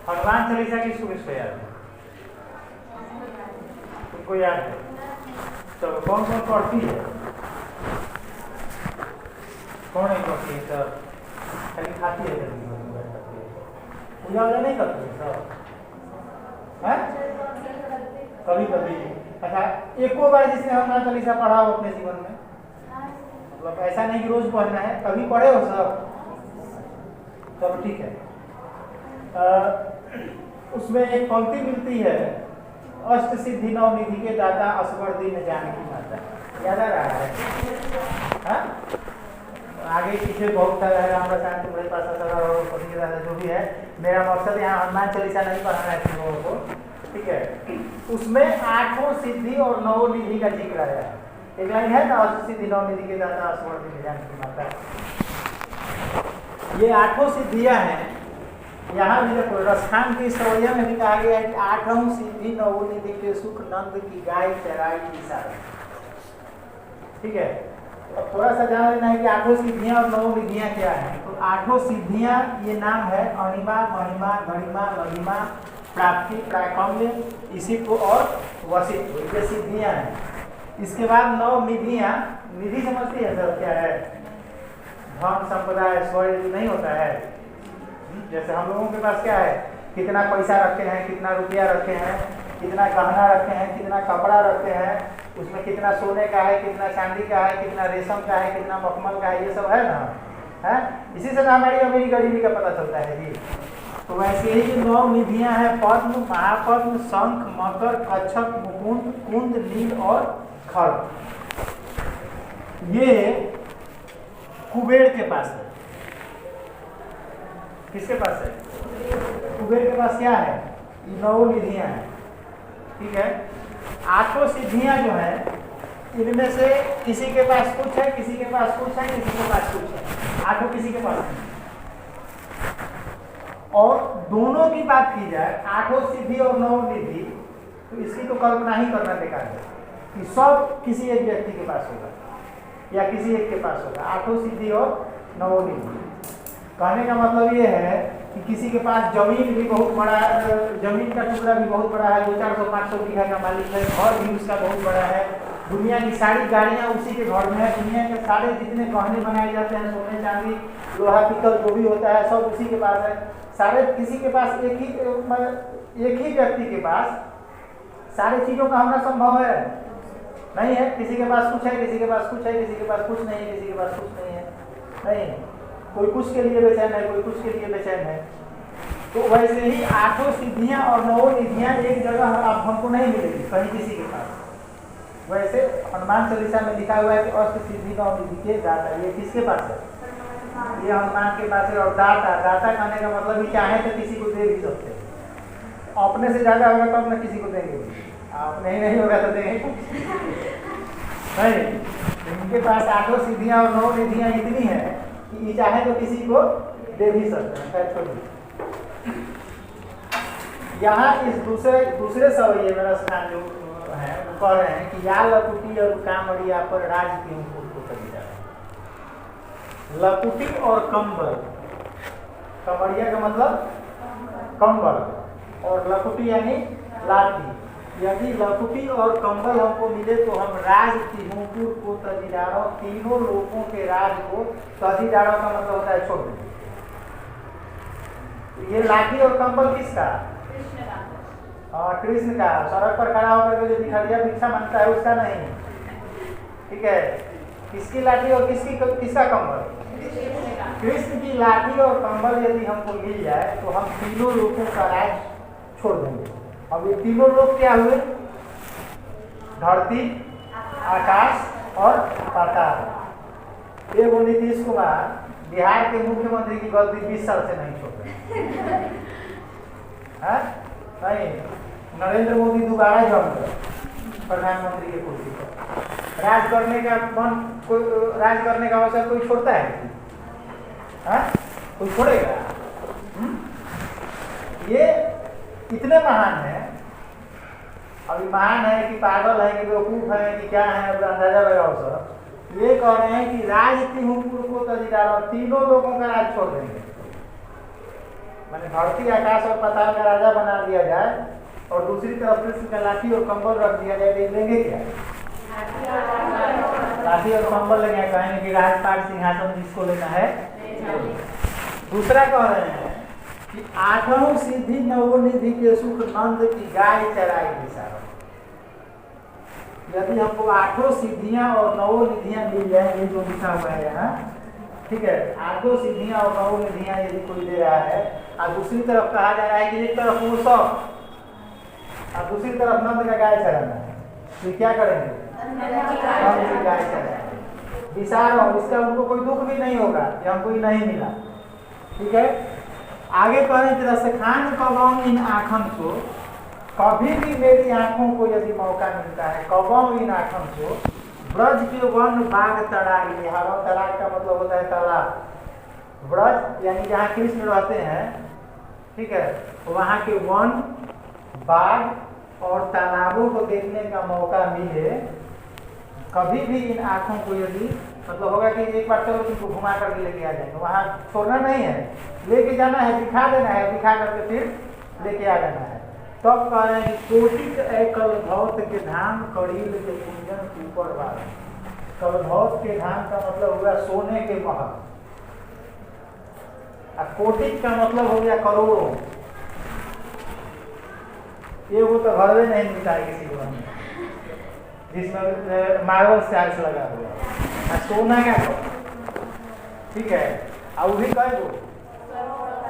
हनुमान चालीसा किसको याद है? तुमको याद है? चलो कौन कौन पढ़ती है? कौन नहीं पढ़ती है सर? खाली खाती है, पूजा वूजा नहीं करती है सर? कभी कभी। अच्छा, एको बार जिसने हनुमान चालीसा पढ़ा हो अपने जीवन में? मतलब ऐसा नहीं कि रोज पढ़ना है, कभी पढ़े हो सब? चलो ठीक है। उसमें एक पंक्ति मिलती है, अष्ट सिद्धि नौ निधि के दाता असवर दीन जानकी माता। याद आ रहा है? हाँ, आगे पीछे बहुत सारा है, राम रसायन तुम्हारे पास पति के दादा जो भी है। मेरा मकसद यहाँ हनुमान चालीसा नहीं पढ़ाना है तुम लोगों को, ठीक है? उसमें 8 सिद्धि और 9 निधि का जिक्र आया है। एक लाइन है ना, अष्ट सिद्धि नौ निधि के दाता असवर दीन जानकी माता। ये 8 सिद्धियां हैं। यहाँ भी देखो, रसखान की सवैया में भी कहा गया है कि 8 सिद्धि 9 निधि के सुख नंद की गाय चराई की सारा। ठीक है, अब थोड़ा सा जान लेना है कि 8 सिद्धियां और 9 निधियां क्या है। तो 8 सिद्धियां ये नाम है, अणिमा, महिमा, गरिमा, लघिमा, प्राप्ति, प्राकम्य, इसी को और वसित्व, ये सिद्धियां हैं। इसके बाद 9 निधियां। निधि समझती है सर क्या है? धन संपदा ऐश्वर्य नहीं होता है। जैसे हम लोगों के पास क्या है, कितना पैसा रखे हैं, कितना रुपया रखे हैं, कितना गहना रखे हैं, कितना कपड़ा रखे हैं, उसमें कितना सोने का है, कितना चांदी का है, कितना रेशम का है, कितना मखमल का है, ये सब है ना, है? इसी से हमारी अमीरी गरीबी का पता चलता है जी। तो वैसे ही जो 9 निधियां हैं, पद्म, महापद्म, शंख, मकर, कच्छप, मुकुंद, कुंद, नील और खड्ग, ये कुबेर के पास है। किसके पास है? कुबेर के पास क्या है? 9 निधियां हैं, ठीक है? 8 सिद्धियां जो हैं, इनमें से किसी के पास कुछ है, किसी के पास कुछ है, किसी के पास कुछ है। 8 किसी के पास नहीं। और दोनों की बात की जाए, 8 सिद्धि और 9 निधि, तो इसकी तो कल्पना ही करना बेकार है कि सब किसी एक व्यक्ति के पास होगा या किसी एक के पास होगा। 8 सिद्धि और 9 निधि। कहने का मतलब ये है कि किसी के पास जमीन भी बहुत बड़ा, जमीन का टुकड़ा भी बहुत बड़ा है, 200-400-500 बीघा का मालिक है, घर भी उसका बहुत बड़ा है, दुनिया की सारी गाड़ियां उसी के घर में है, दुनिया के सारे जितने गहने बनाए जाते हैं, सोने चांदी लोहा पीतल जो भी होता है, सब उसी के पास है। सारे किसी के पास एक ही व्यक्ति के पास सारी चीज़ों का होना संभव है नहीं है। किसी के पास कुछ है, किसी के पास कुछ है, किसी के पास कुछ नहीं है, किसी के पास कुछ नहीं है, नहीं। कोई कुछ के लिए बेचैन है, कोई कुछ के लिए बेचैन है। तो वैसे ही 8 सिद्धियां और 9 निधियां एक जगह आप हमको नहीं मिलेगी कहीं किसी के पास। वैसे हनुमान चालीसा में लिखा हुआ है कि अष्ट सिद्धि 9 निधि के दाता। ये किसके पास है? ये हनुमान के पास है। और दाता, दाता कहने का मतलब ही चाहे तो किसी को दे भी सकते हैं। अपने से ज्यादा होगा तो अपने किसी को देंगे, अपने ही नहीं होगा तो देंगे नहीं। इनके पास 8 सिद्धियां और 9 निधियां इतनी है कि चाहे तो किसी को दे भी सकते हैं। खैर छोड़िए, यहाँ इस दूसरे सवैये में रसखान जो है वो कह रहे हैं कि या लकुटी और कामड़िया पर राज क्यों को करी जा रहा है। लकुटी और कंबल, कमड़िया का मतलब कंबल और लकुटी यानी लाठी। यदि लकुटी और कंबल हमको मिले तो हम राज तिहुपुर को तजीदारों, तीनों लोगों के राज को, तजीदारों का मतलब होता है छोड़ दें। ये लाठी और कंबल किसका? कृष्ण का। सड़क पर खड़ा होकर के जो भिखारिया भिक्षा मांगता है उसका नहीं, ठीक है? किसकी लाठी और किसका कंबल? कृष्ण की लाठी और कंबल यदि हमको मिल जाए तो हम तीनों लोगों का राज छोड़ देंगे। अब ये तीनों लोग क्या हुए? धरती, आकाश और पाताल। एगो नीतीश कुमार बिहार के मुख्यमंत्री की गद्दी 20 साल से नहीं छोड़ रहे हैं। नहीं, नरेंद्र मोदी दोबारा जम गए प्रधानमंत्री के कुर्सी पर। राज करने का राज करने का अवसर कोई छोड़ता है? कोई छोड़ेगा? ये इतने महान है, अभी महान है कि पागल है कि बेवकूफ है कि क्या है, अब अंदाजा लगाओ सर। ये कह रहे हैं कि राज तिहुपुर को तजीदारों, तीनों लोगों का राज छोड़ देंगे। मैंने धरती आकाश और पाताल का राजा बना दिया जाए और दूसरी तरफ कृष्ण का लाठी और कंबल रख दिया जाए, देख लेंगे क्या? लाठी और कंबल लेंगे, कहेंगे कि राजपाट सिंहासन जिसको लेना है। दूसरा कह रहे हैं कि आठों सिद्धि नवनिधि के सुख नंद की गाय चराई दिशा। यदि हमको आठों सिद्धियां और नवनिधियां मिल जाएंगे, जो लिखा हुआ है यहाँ, ठीक है, आठों सिद्धियां और नवनिधियां यदि कोई दे रहा है और दूसरी तरफ कहा जा रहा है कि एक तरफ वो सब और दूसरी तरफ नंद का गाय चराना है, तो क्या करेंगे? नंद की गाय चराएंगे। विचार हो, इसका उनको कोई दुख भी नहीं होगा कि हमको ये नहीं मिला। ठीक है, आगे कहें तरह से खान कबाऊं इन आँखन को, कभी भी मेरी आंखों को यदि मौका मिलता है, कबाऊं इन आँखन को, ब्रज के वन बाग तड़ाग, हवा तड़ाग का मतलब होता है तालाब। ब्रज यानी जहाँ कृष्ण रहते हैं, ठीक है, वहाँ के वन बाग और तालाबों को देखने का मौका मिले, कभी भी इन आँखों को यदि मतलब होगा कि एक बार चलो तुमको घुमा कर लेके आ जाएंगे, वहाँ छोड़ना नहीं है, लेके जाना है, दिखा देना है, दिखा करके फिर लेके आ जाना है। तब कह रहे हैं कि कोटिक एकल धौत के धाम कड़ील के कुंजन ऊपर वाला। कलधौत के धाम का मतलब हुआ सोने के महल, और कोटिक का मतलब हो गया करोड़ों। ये वो तो घर में नहीं मिलता है किसी को, जिसमें मार्बल चार्ज लगा हुआ, सोना का, ठीक है, और भी कई वो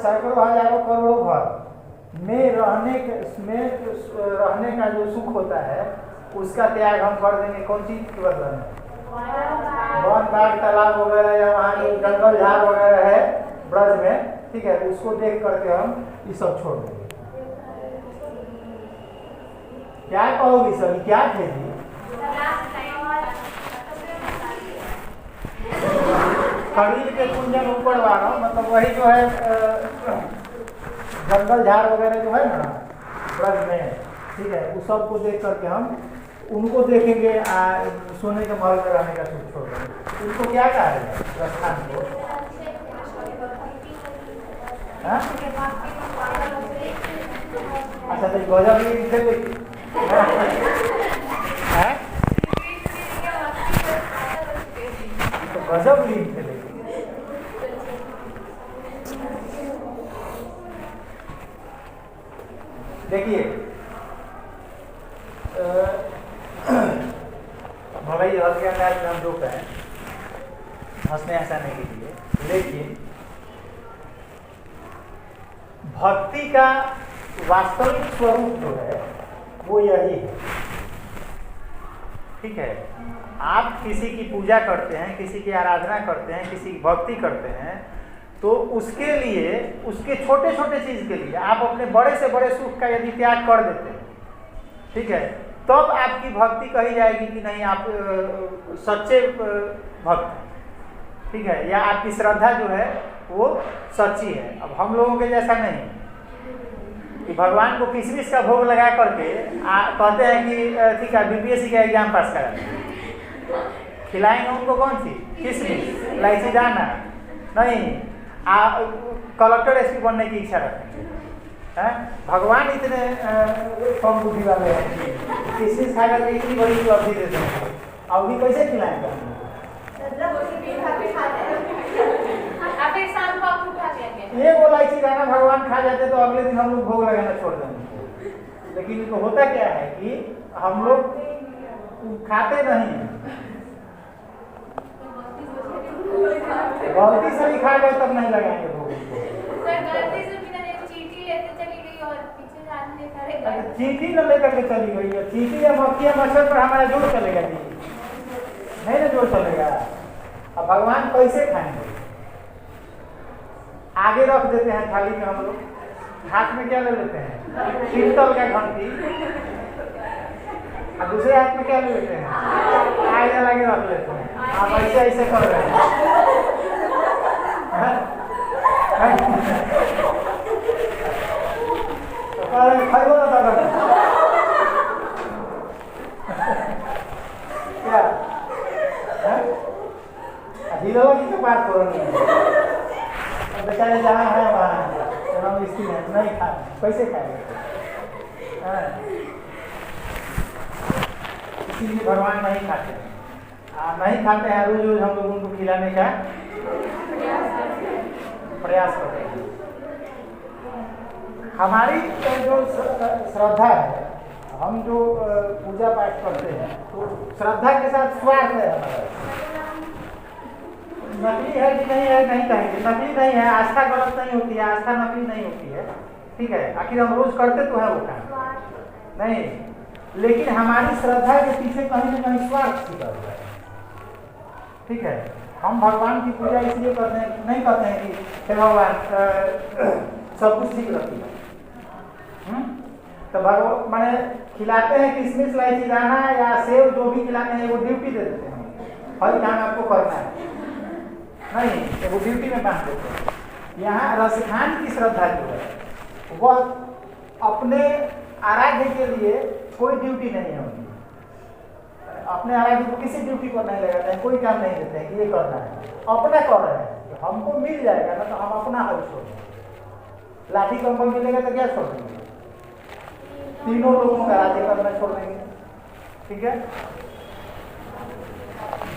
सैकड़ों हजारों करोड़ों घर में रहने का जो सुख होता है उसका त्याग हम कर देंगे। कौन चीज के बदले में? वन बाग तालाब वगैरह या वहाँ जो जंगल झाड़ वगैरह है ब्रज में, ठीक है, उसको देख करके हम ये सब छोड़ देंगे। क्या कहोगी सभी, क्या थे जी? कड़ील के कुंजन ऊपर वाला मतलब वही जो है जंगल झाड़ वगैरह जो है ना ब्रज में, ठीक है, उस सब को देख करके हम उनको देखेंगे, सोने के महल में रहने का सुख छोड़ देंगे। उनको क्या कहा है प्रस्थान को? अच्छा, तो गजब लीन थे लेकिन तो गजब लीन थे लेकिन देखिए, भले हल्के अंदाज में हम जो कहें, हंसने हंसाने के लिए, लेकिन भक्ति का वास्तविक स्वरूप जो है वो यही है। ठीक है, आप किसी की पूजा करते हैं, किसी की आराधना करते हैं, किसी की भक्ति करते हैं, तो उसके लिए, उसके छोटे छोटे चीज़ के लिए आप अपने बड़े से बड़े सुख का यदि त्याग कर देते हैं, ठीक है, तब आपकी भक्ति कही जाएगी कि नहीं आप सच्चे भक्त हैं, ठीक है, या आपकी श्रद्धा जो है वो सच्ची है। अब हम लोगों के जैसा नहीं कि भगवान को किसमिस का भोग लगा करके कहते हैं कि ठीक है बीपीएससी का एग्जाम पास करा, खिलाएंगे उनको कौन सी किसमिस, इलायची दाना नहीं, कलेक्टर एसपी बनने की इच्छा रखेंगे। भगवान इतने कम बुद्धि वाले हैं, किसमिस खा करके इतनी बड़ी उपलब्धि देते हैं, अब भी कैसे खिलाएंगे? ये वो इलायची दाना भगवान खा जाते तो अगले दिन हम लोग भोग लगाना छोड़ देंगे। लेकिन इनको होता क्या है कि हम लोग खाते नहीं, गलती से भी खा गए तब नहीं लगाएंगे भोग। चींटी न लेकर के चली गई है, चींटी या मक्खी या मच्छर पर हमारा जोर चलेगा जी, नहीं ना जोर चलेगा। अब भगवान कैसे खाएंगे? आगे रख देते हैं थाली में, हम लोग हाथ में क्या ले लेते हैं? पीतल का घंटी, और दूसरे हाथ में क्या ले लेते हैं? आगे लगे रख लेते हैं। आप ऐसे ऐसे कर रहे हैं, खाइबो ना दादा क्या हीरो की तो बात करो नहीं, बेचारे जहाँ है वहाँ हम मुश्किल है, नहीं खा कैसे खाएंगे? इसीलिए भगवान नहीं खाते हैं, नहीं खाते हैं, रोज रोज हम लोग उनको खिलाने का प्रयास करते हैं। हमारी जो श्रद्धा है, हम जो पूजा पाठ करते हैं तो श्रद्धा के साथ स्वार्थ है हमारा। नकली है कि नहीं है नहीं कहेंगे, नकली नहीं है, आस्था गलत नहीं होती है, आस्था नकली नहीं होती है, ठीक है। आखिर हम रोज करते तो है वो काम नहीं, लेकिन हमारी श्रद्धा के पीछे कहीं ना कहीं स्वार्थ छिपा हुआ है, ठीक है। हम भगवान की पूजा इसलिए करते हैं, नहीं करते हैं कि हे भगवान सब कुछ ठीक रखिए, तो भगवान माने खिलाते हैं किसमिस इलायची दाना या सेव, जो भी खिलाते हैं वो ड्यूटी दे देते हैं, हर काम आपको करना है, नहीं तो वो ड्यूटी में बांध देते हैं। यहाँ रसखान की श्रद्धा जो है वह अपने आराध्य के लिए कोई ड्यूटी नहीं है उनकी, अपने आराध्य को किसी ड्यूटी पर नहीं लगाते हैं, कोई काम नहीं देते हैं कि ये करना है, अपना कर रहे हैं, हमको मिल जाएगा ना तो हम अपना हल छोड़ देंगे। लाठी कंपन मिलेगा तो क्या छोड़ देंगे? तीनों लोगों का राज्य करना छोड़ देंगे, ठीक है।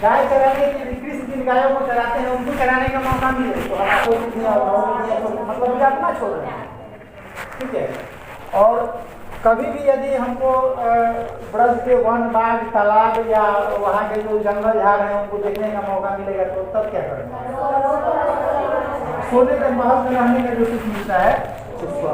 गाय चराने के लिए कृष्ण जिन गायों को चराते हैं उनको चराने का मौका मिले तो हम आपको मतलब ये अपना छोड़ रहे हैं, ठीक है। और कभी भी यदि हमको ब्रज के वन बाग तालाब या वहाँ के जो जंगल झाड़ हैं उनको देखने का मौका मिलेगा तो तब क्या करेंगे? सोने के महल में रहने का जो कुछ मिलता है उसको